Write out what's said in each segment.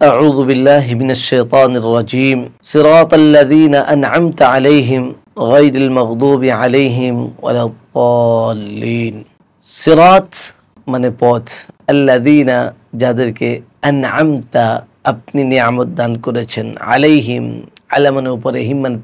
أعوذ بالله من الشيطان الرجيم صراط الذين أنعمت عليهم غير المغضوب عليهم ولا الضالين সিরাত মানে পথ, আল্লাযীনা যাদেরকে আনআমতা আপনি নিয়ামত দান করেছেন, আলাইহিম আলা মানে উপরে, হিম মানে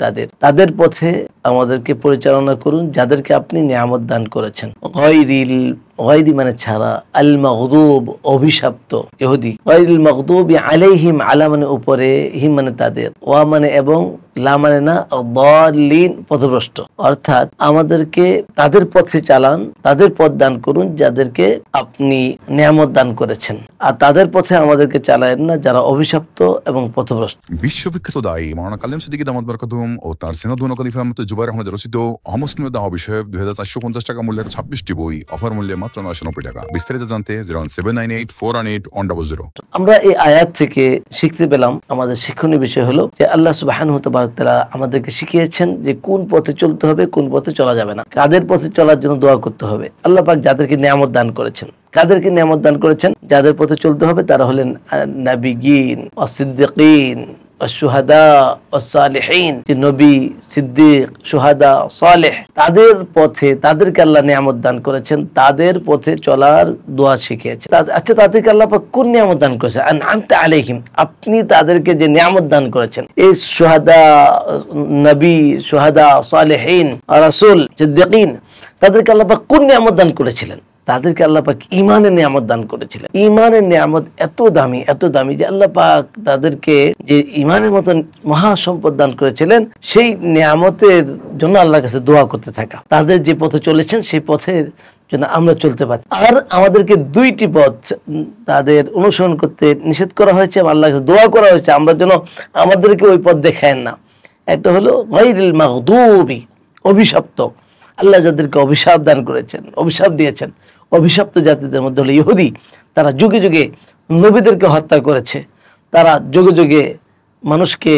তাদের পথে আমাদেরকে পরিচালনা করুন যাদেরকে আপনি নিয়ামত দান করেছেন। গায়রি মানে ছাড়া, আল মাগদুব অভিশপ্ত ইহুদি, গায়রিল মাগদুবি আলাইহিম আলা মানে উপরে, হিম মানে তাদের, ওয়া মানে এবং, লা মানে না, দাল্লিন পথভ্রষ্ট। অর্থাৎ আমাদেরকে তাদের পথে চালান, তাদের পথ দান করুন যাদেরকে আপনি নিয়ামত দান করেছেন, আর তাদের পথে আমাদেরকে চালায়েন না যারা অভিশপ্ত এবং পথভ্রষ্ট। বিশ্ববিখ্যাত দায়ী মাওলানা কালেম সিদ্দিকী দামাত বরকাতুহুম ও তার সেনাদুন খলিফা আহমদ জুবাইর আহমদ রচিত অমুসলিমের দাওয়া বিষয়ক 2450 টাকা মূল্যের 26টি বই অফার মূল্যে মাত্র 990 টাকা। বিস্তারিত জানতে 01798418100। আমরা এই আয়াত থেকে শিখতে পেলাম, আমাদের শিক্ষণীয় বিষয় হলো যে আল্লাহ সুবহানাহু ওয়া তাআলা আমাদেরকে শিখিয়েছেন যে কোন পথে চলতে হবে, কোন পথে চলা যাবে না, কাদের পথে চলার জন্য দোয়া করতে হবে। আল্লাহ পাক যাদেরকে নিয়ামত দান করেছেন, কাদেরকে নিয়ামত দান করেছেন, যাদের পথে চলতে হবে তারা হলেন নবিয়্যিন ওয়াস সিদ্দিকিন ওয়াস শুহাদা ওয়াস সালিহিন, যে নবী, সিদ্দিক, শুহাদা, সালেহ, তাদের পথে তাদেরকে আল্লাহ নিয়ামত দান করেছেন, তাদের পথে চলার দোয়া শিখিয়েছেন। আচ্ছা, তাদেরকে আল্লাহ পাক কোন নিয়ামত দান করেছেন? আনআমতা আলাইহিম, আপনি তাদেরকে যে নিয়ামত দান করেছেন, এই শুহাদা, নবী, শুহাদা, সালেহিন, রাসূল, সিদ্দিকিন, তাদেরকে আল্লাহ পাক কোন নিয়ামত দান করেছিলেন? তাদেরকে আল্লাহ পাক ঈমানের নিয়ামত দান করেছিলেন। ঈমানের নিয়ামত এত দামি যে আল্লাহ পাক তাদেরকে যে ঈমানের মতন মহা সম্পদ দান করেছিলেন, সেই নিয়ামতের জন্য আল্লাহর কাছে দোয়া করতে থাকা, তাদের যে পথে চলেছেন সেই পথের জন্য আমরা চলতে পারি। আর আমাদেরকে দুইটি পথ তাদের অনুসরণ করতে নিষেধ করা হয়েছে, আল্লাহর কাছে দোয়া করা হয়েছে আমরা যেন আমাদেরকে ওই পথ দেখায়েন না। একটা হলো গায়রিল মাগদুবি, অভিশপ্ত, আল্লাহ যাদেরকে অভিশাপ দান করেছেন, অভিশাপ দিয়েছেন, অভিশপ্ত জাতিদের মধ্যে হলো ইহুদি। তারা যুগে যুগে নবীদেরকে হত্যা করেছে, তারা যুগে যুগে মানুষকে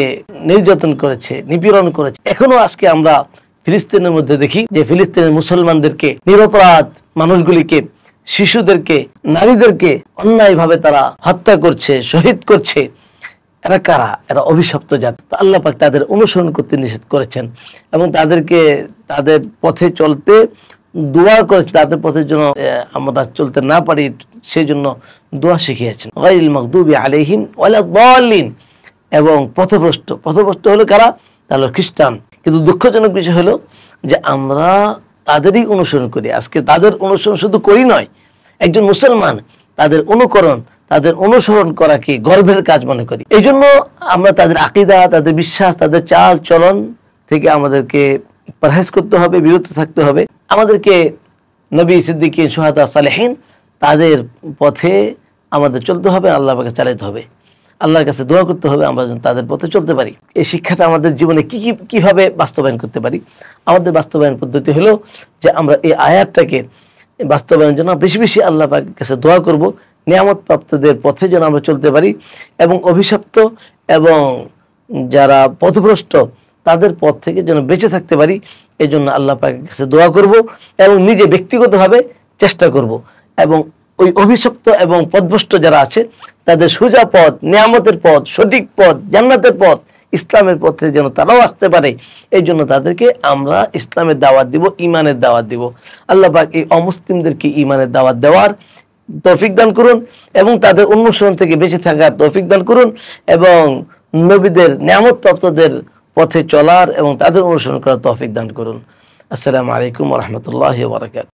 নির্যাতন করেছে, নিপীড়ন করেছে। এখনো আজকে আমরা ফিলিস্তিনের মধ্যে দেখি যে ফিলিস্তিনের মুসলমানদেরকে, নিরপরাধ মানুষগুলিকে, শিশুদেরকে, নারীদেরকে অন্যায়ভাবে তারা হত্যা করছে, শহীদ করছে। এরা কারা? এরা অভিশপ্ত জাতি। আল্লাহ পাক তাদের অনুসরণ করতে নিষেধ করেছেন এবং তাদেরকে তাদের পথে চলতে দোয়া করেছেন, তাদের পথের জন্য আমরা চলতে না পারি সেই জন্য দোয়া শিখিয়েছেন। গায়রিল মাগদুবি আলাইহিম ওয়ালা দাল্লিন, এবং পথভ্রষ্ট হলো কারা? তাহলে খ্রিস্টান। কিন্তু দুঃখজনক বিষয় হলো যে আমরা তাদেরই অনুসরণ করি। আজকে তাদের অনুসরণ শুধু করি নয়, একজন মুসলমান তাদের অনুসরণ করাকে গর্বের কাজ মনে করি। এই জন্য আমরা তাদের আকীদা, তাদের বিশ্বাস, তাদের চাল চলন থেকে আমাদেরকে পরহেজ করতে হবে, বিরত থাকতে হবে। আমাদেরকে নবী, সিদ্দিকিন, শুহাদা, সালেহিন, তাদের পথে আমাদের চলতে হবে, আল্লাহর কাছে চালাতে হবে, আল্লাহর কাছে দোয়া করতে হবে আমরা যেন তাদের পথে চলতে পারি। এই শিক্ষাটা আমাদের জীবনে কিভাবে বাস্তবায়ন করতে পারি? আমাদের বাস্তবায়ন পদ্ধতি হলো যে আমরা এই আয়াতটাকে বাস্তবায়নের জন্য বেশি বেশি আল্লাহর কাছে দোয়া করব, নিয়ামত প্রাপ্তদের পথে যেন আমরা চলতে পারি এবং অভিশপ্ত এবং যারা পথভ্রষ্ট তাদের পথ থেকে যেন বেঁচে থাকতে পারি। এই জন্য আল্লাহ পাকের কাছে দোয়া করব এবং নিজে ব্যক্তিগতভাবে চেষ্টা করব এবং ওই অভিশপ্ত এবং পথভ্রষ্ট যারা আছে তাদের সোজা পথ, নিয়ামতের পথ, সঠিক পথ, জান্নাতের পথ, ইসলামের পথে যেন তারাও আসতে পারে। এই জন্য তাদেরকে আমরা ইসলামের দাওয়াত দিব, ঈমানের দাওয়াত দিব। আল্লাহ পাক এই অমুসলিমদেরকে ঈমানের দাওয়াত দেওয়ার তৌফিক দান করুন এবং তাদের অনুসরণ থেকে বেঁচে থাকার তৌফিক দান করুন এবং নবীদের, নিয়ামত প্রাপ্তদের পথে চলার এবং তাদের অনুসরণ করার তৌফিক দান করুন। আসসালামু আলাইকুম ওয়া রাহমাতুল্লাহি ওয়া বারাকাতুহু।